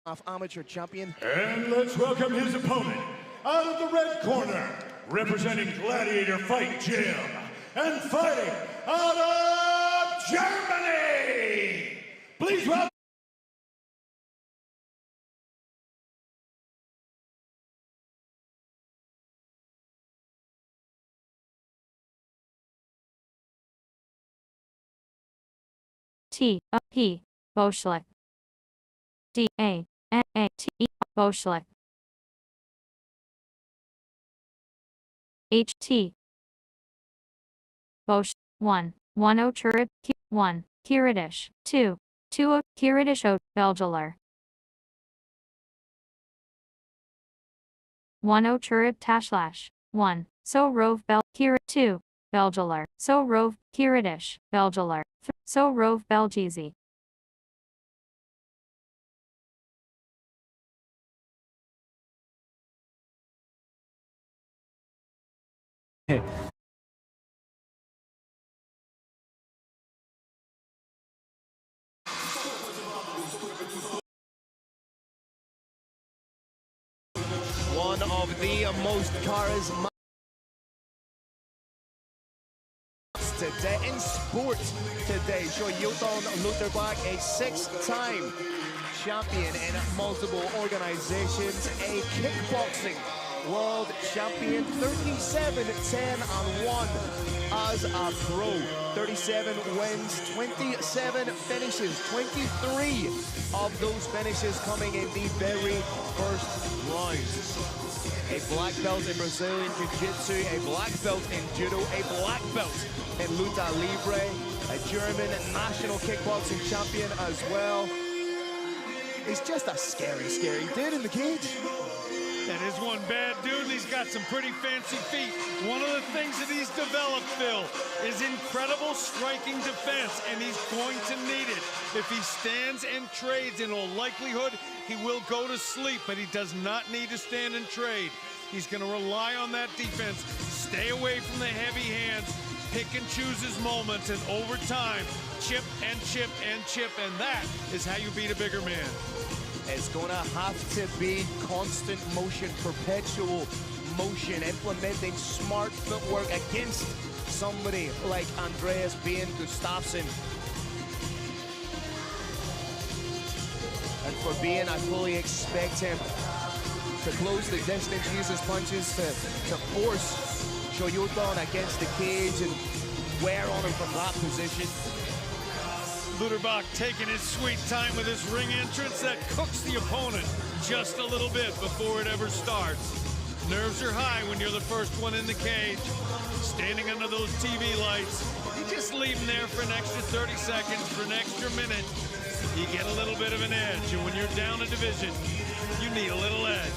of amateur champion. And let's welcome his opponent, out of the red corner, representing Gladiator Fight Gym, and fighting out of Germany! Please welcome T-P Boschlick D-A-N-A-T Boschlick H-T Bosch 1 1 Turib 1 Kiradish 2 2 Kiradish O Belgeler 1 Turib Tashlash 1 So Rove Bel Kir 2 Belgeler So Rove Kiradish Belgeler So Rove Belgizi One of the most charismatic today in sport today. Shoyuton Lutherbach, a six-time champion in multiple organizations, a kickboxing world champion, 37-10-1 as a pro, 37 wins, 27 finishes, 23 of those finishes coming in the very first round. A black belt in Brazilian Jiu-Jitsu, a black belt in Judo, a black belt in Luta Libre, a German national kickboxing champion as well. He's just a scary, scary dude in the cage. That is one bad dude. He's got some pretty fancy feet. One of the things that he's developed, Phil, is incredible striking defense, and he's going to need it. If he stands and trades, in all likelihood, he will go to sleep, but he does not need to stand and trade. He's going to rely on that defense, stay away from the heavy hands, pick and choose his moments, and over time, chip and chip and chip, and that is how you beat a bigger man. It's gonna have to be constant motion, perpetual motion, implementing smart footwork against somebody like Andreas Bien Gustafsson. And for Bien, I fully expect him to close the distance, use his punches to force Shoyuton against the cage and wear on him from that position. Lutherbach taking his sweet time with his ring entrance that cooks the opponent just a little bit before it ever starts. Nerves are high when you're the first one in the cage. Standing under those TV lights, you just leave them there for an extra 30 seconds, for an extra minute. You get a little bit of an edge, and when you're down a division, you need a little edge.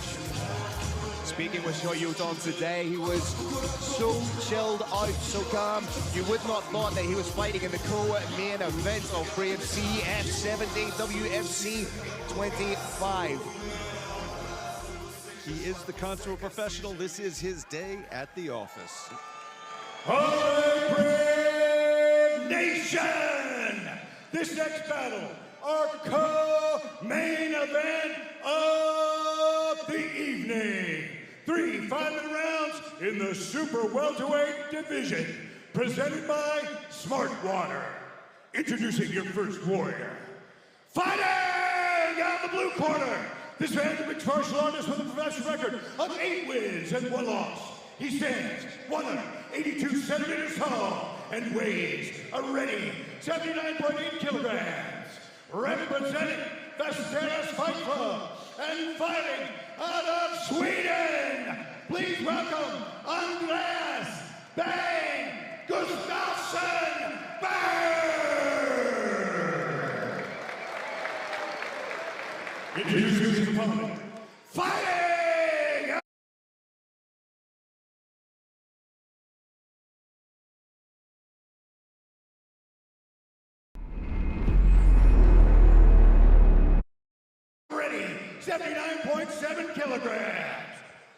Speaking with Shoyuton today, he was so chilled out, so calm. You would not thought that he was fighting in the co-main event of Brave CF70 WFC 25. He is the consummate professional. This is his day at the office. Brave Nation! This next battle, our co-main event of the evening. 3 5-minute rounds in the super welterweight division, presented by Smartwater. Introducing your first warrior. Fighting out of the blue corner, this man's a mixed martial artist with a professional record of 8 wins and 1 loss. He stands 182 centimeters tall and weighs a ready 79.8 kilograms. Representing the Stairs Fight Club and fighting out of Sweden, please welcome Andreas Bang Gustafsson Berg! Introducing his opponent, fighting! Ready, 79.7 kilograms,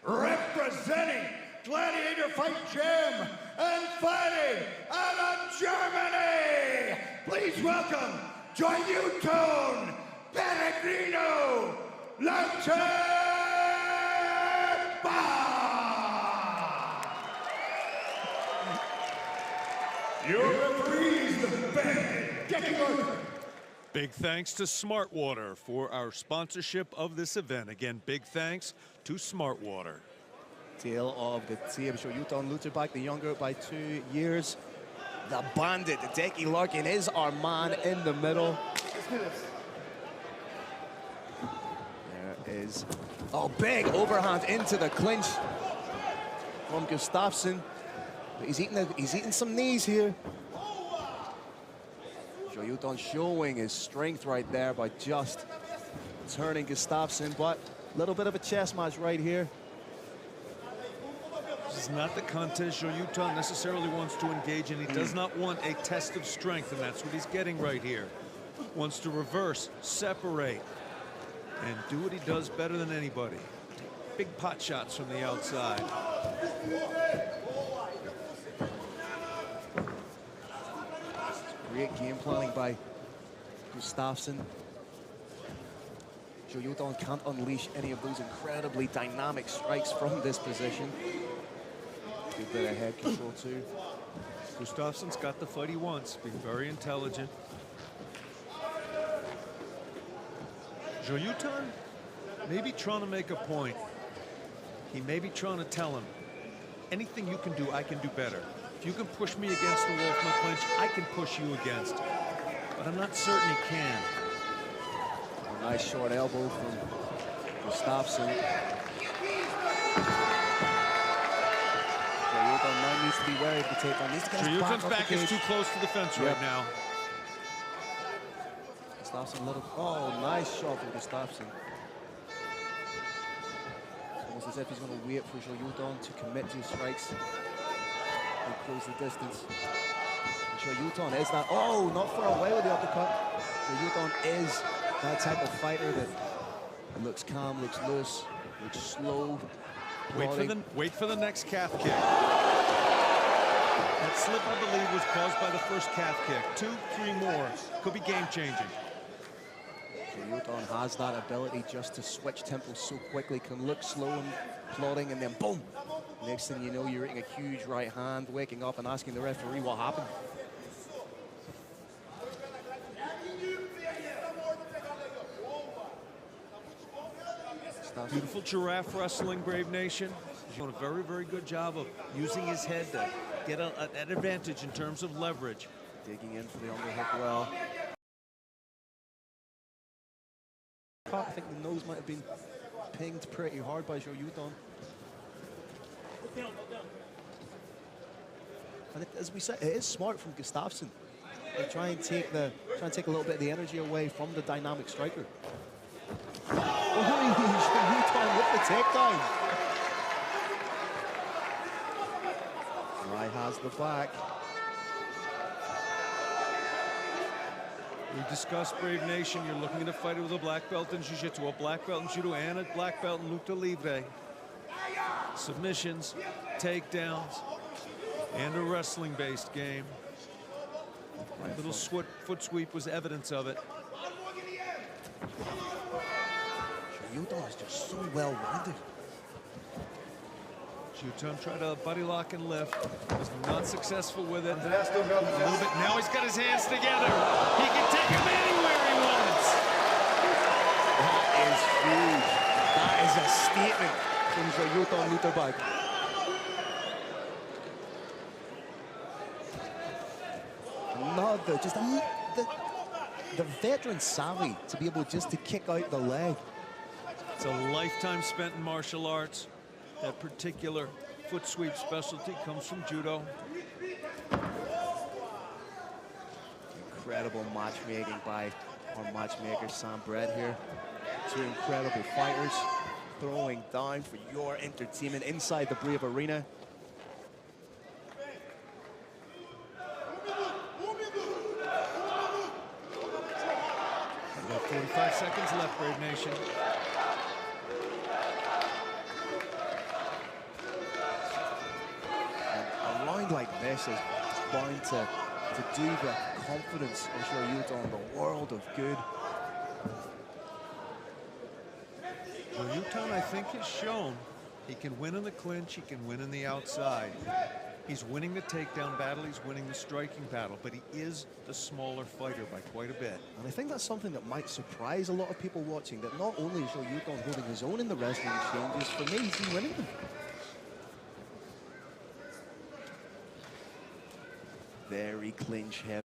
representing Gladiator Fight Gym and fighting out of Germany. Please welcome Shoyuton Pellegrino Your referees, the band, getting on. Big thanks to Smartwater for our sponsorship of this event. Again, big thanks to Smartwater. Tale of the team. Shoryuta Lutterbach, the younger by 2 years. The bandit, Decky Larkin, is our man in the middle. There is a big overhand into the clinch from Gustafsson. But he's eating some knees here. Shoryuta showing his strength right there by just turning Gustafsson, but a little bit of a chess match right here. This is not the contest Shoryuta necessarily wants to engage in. He does not want a test of strength, and that's what he's getting right here. Wants to reverse, separate, and do what he does better than anybody. Big pot shots from the outside. Great game planning by Gustafsson. Shoryuta can't unleash any of those incredibly dynamic strikes from this position. Good bit of head control too. Gustafsson's got the fight he wants, being very intelligent. Shoryuta may be trying to make a point. He may be trying to tell him, anything you can do, I can do better. If you can push me against the wall from a clinch, I can push you against. But I'm not certain he can. A nice short elbow from Gustafsson. Shoryuta now needs to be wary of the takedown. Needs to get his Shoryuta's back is too close to the fence right now. Gustafsson little. Oh, nice shot from Gustafsson. It's almost as if he's going to wait for Shoryuta to commit to strikes and close the distance. And Shoryuta is that. Oh, not far away with the uppercut. Shoryuta is that type of fighter that looks calm, looks loose, looks slow. Wait for the next calf kick. That slip, I believe, was caused by the first calf kick. 2, 3 more could be game-changing. Shoryuta has that ability just to switch tempo so quickly, can look slow and plodding, and then boom. Next thing you know, you're hitting a huge right hand, waking up and asking the referee what happened. Beautiful giraffe wrestling, Brave Nation. He's doing a very, very good job of using his head to get an advantage in terms of leverage. Digging in for the underhook well. I think the nose might have been pinged pretty hard by Shoryuta. And as we said, it is smart from Gustafsson. They try and take a little bit of the energy away from the dynamic striker. Oh, Shoryuta with the takedown. Rai has the back. We discussed, Brave Nation, you're looking at a fighter with a black belt in jiu-jitsu, a black belt in judo, and a black belt in lucha libre. Submissions, takedowns, and a wrestling-based game. That little foot sweep was evidence of it. Shoryuta is just so well-rounded. Shoryuta tried a buddy lock and lift. Was not successful with it. A little bit. Now he's got his hands together. He can take him anywhere he wants. That is huge. That is a statement from Shoryuta Lutterbach. Another, just the veteran savvy to be able just to kick out the leg. It's a lifetime spent in martial arts. That particular foot sweep specialty comes from judo. Incredible matchmaking by our matchmaker Sam Brett here. Two incredible fighters throwing down for your entertainment inside the Brave Arena. About 45 seconds left, Brave Nation. Like this is bound to do the confidence of Shoryuta in the world of good. Well, Yutan, I think, has shown he can win in the clinch, he can win in the outside. He's winning the takedown battle, he's winning the striking battle, but he is the smaller fighter by quite a bit. And I think that's something that might surprise a lot of people watching, that not only is Yutan holding his own in the wrestling exchanges, for me, he's been winning them. Very clinch heavy.